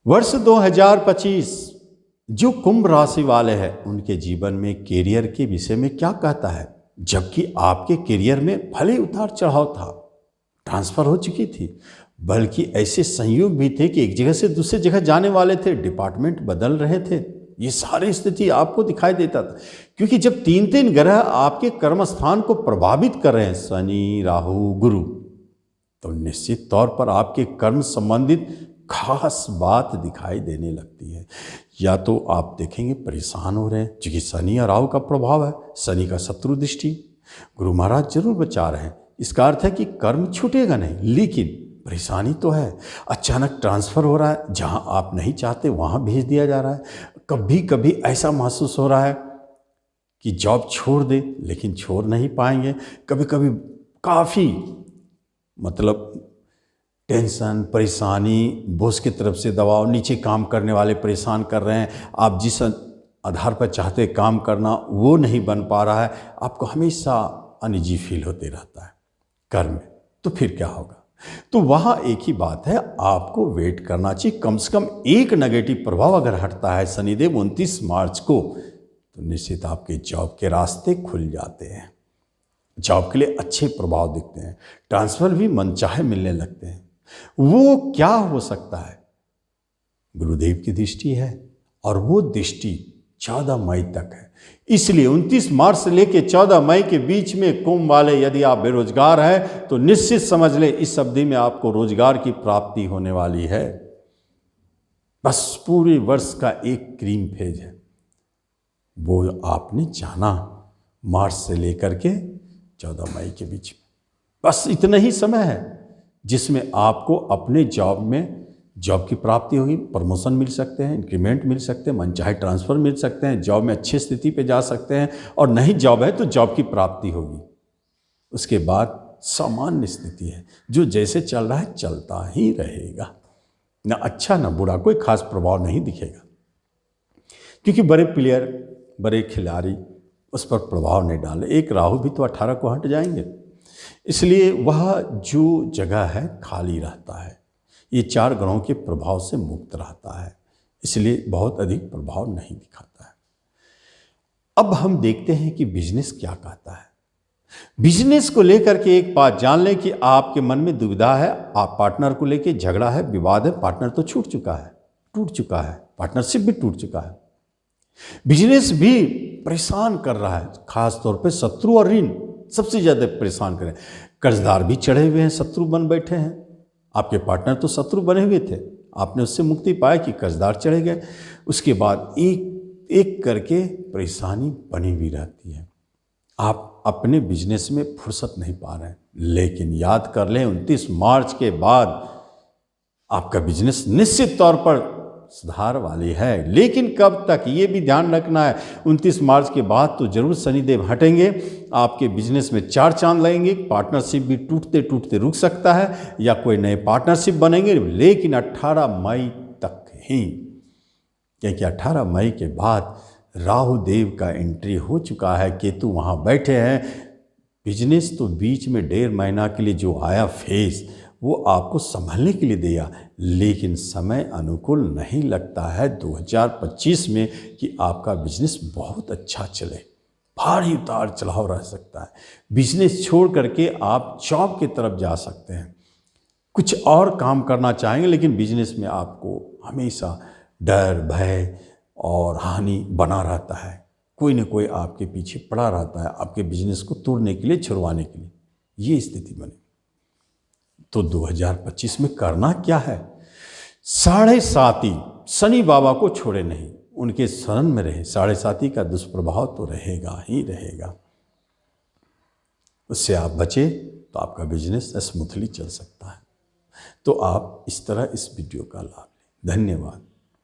वर्ष 2025 जो कुंभ राशि वाले हैं उनके जीवन में कैरियर के विषय में क्या कहता है। जबकि आपके कैरियर में भले उतार चढ़ाव था, ट्रांसफर हो चुकी थी, बल्कि ऐसे संयोग भी थे कि एक जगह से दूसरी जगह जाने वाले थे, डिपार्टमेंट बदल रहे थे। ये सारी स्थिति आपको दिखाई देता था, क्योंकि जब तीन ग्रह आपके कर्म स्थान को प्रभावित कर रहे हैं, शनि, राहु, गुरु, तो निश्चित तौर पर आपके कर्म संबंधित खास बात दिखाई देने लगती है। या तो आप देखेंगे परेशान हो रहे हैं, क्योंकि शनि और राहु का प्रभाव है, शनि का शत्रु दृष्टि, गुरु महाराज जरूर बचा रहे हैं। इसका अर्थ है कि कर्म छूटेगा नहीं, लेकिन परेशानी तो है। अचानक ट्रांसफ़र हो रहा है, जहां आप नहीं चाहते वहां भेज दिया जा रहा है। कभी कभी ऐसा महसूस हो रहा है कि जॉब छोड़ दे, लेकिन छोड़ नहीं पाएंगे। कभी कभी काफ़ी टेंशन, परेशानी, बॉस की तरफ से दबाव, नीचे काम करने वाले परेशान कर रहे हैं, आप जिस आधार पर चाहते काम करना वो नहीं बन पा रहा है, आपको हमेशा अनईजी फील होते रहता है कर्म में। तो फिर क्या होगा? तो वहाँ एक ही बात है, आपको वेट करना चाहिए। कम से कम एक नेगेटिव प्रभाव अगर हटता है शनिदेव 29 मार्च को, तो निश्चित आपके जॉब के रास्ते खुल जाते हैं, जॉब के लिए अच्छे प्रभाव दिखते हैं, ट्रांसफर भी मनचाहे मिलने लगते हैं। वो क्या हो सकता है? गुरुदेव की दृष्टि है, और वो दृष्टि 14 मई तक है। इसलिए 29 मार्च से लेकर 14 मई के बीच में कुंभ वाले, यदि आप बेरोजगार हैं तो निश्चित समझ लें इस अवधि में आपको रोजगार की प्राप्ति होने वाली है। बस पूरे वर्ष का एक क्रीम फेज है, वो आपने जाना मार्च से लेकर के 14 मई के बीच में। बस इतना ही समय है जिसमें आपको अपने जॉब में जॉब की प्राप्ति होगी, प्रमोशन मिल सकते हैं, इंक्रीमेंट मिल सकते हैं, मनचाहे ट्रांसफ़र मिल सकते हैं, जॉब में अच्छी स्थिति पे जा सकते हैं, और नहीं जॉब है तो जॉब की प्राप्ति होगी। उसके बाद सामान्य स्थिति है, जो जैसे चल रहा है चलता ही रहेगा, ना अच्छा ना बुरा, कोई खास प्रभाव नहीं दिखेगा, क्योंकि बड़े प्लेयर, बड़े खिलाड़ी उस पर प्रभाव नहीं डाले। एक राहु भी तो 18 को हट जाएंगे, इसलिए वह जो जगह है खाली रहता है। ये 4 ग्रहों के प्रभाव से मुक्त रहता है, इसलिए बहुत अधिक प्रभाव नहीं दिखाता है। अब हम देखते हैं कि बिजनेस क्या कहता है। बिजनेस को लेकर के एक बात जान लें कि आपके मन में दुविधा है, आप पार्टनर को लेकर झगड़ा है, विवाद है, पार्टनर तो छूट चुका है, टूट चुका है, पार्टनरशिप भी टूट चुका है, बिजनेस भी परेशान कर रहा है, खास तौर पे शत्रु और ऋण सबसे ज़्यादा परेशान करें। कर्जदार भी चढ़े हुए हैं, शत्रु बन बैठे हैं। आपके पार्टनर तो शत्रु बने हुए थे, आपने उससे मुक्ति पाया कि कर्जदार चढ़े गए। उसके बाद एक एक करके परेशानी बनी हुई रहती है। आप अपने बिजनेस में फुर्सत नहीं पा रहे हैं, लेकिन याद कर लें 29 मार्च के बाद आपका बिजनेस निश्चित तौर पर सुधार वाली है। लेकिन कब तक, ये भी ध्यान रखना है। 29 मार्च के बाद तो जरूर शनिदेव हटेंगे, आपके बिजनेस में 4 चांद लगेंगे, पार्टनरशिप भी टूटते टूटते रुक सकता है, या कोई नए पार्टनरशिप बनेंगे, लेकिन 18 मई तक ही, क्योंकि 18 मई के बाद राहु देव का एंट्री हो चुका है, केतु वहाँ बैठे हैं। बिजनेस तो बीच में 1.5 महीना के लिए जो आया फेज, वो आपको संभलने के लिए दिया, लेकिन समय अनुकूल नहीं लगता है 2025 में कि आपका बिजनेस बहुत अच्छा चले। भारी उतार चढ़ाव रह सकता है। बिजनेस छोड़ करके आप जॉब की तरफ जा सकते हैं, कुछ और काम करना चाहेंगे, लेकिन बिजनेस में आपको हमेशा डर, भय और हानि बना रहता है। कोई न कोई आपके पीछे पड़ा रहता है, आपके बिजनेस को तोड़ने के लिए, छुड़वाने के लिए। ये स्थिति बने तो 2025 में करना क्या है? 7.5 शनि बाबा को छोड़े नहीं, उनके शरण में रहे। 7.5 का दुष्प्रभाव तो रहेगा ही रहेगा, उससे आप बचे तो आपका बिजनेस स्मूथली चल सकता है। तो आप इस तरह इस वीडियो का लाभ लें। धन्यवाद।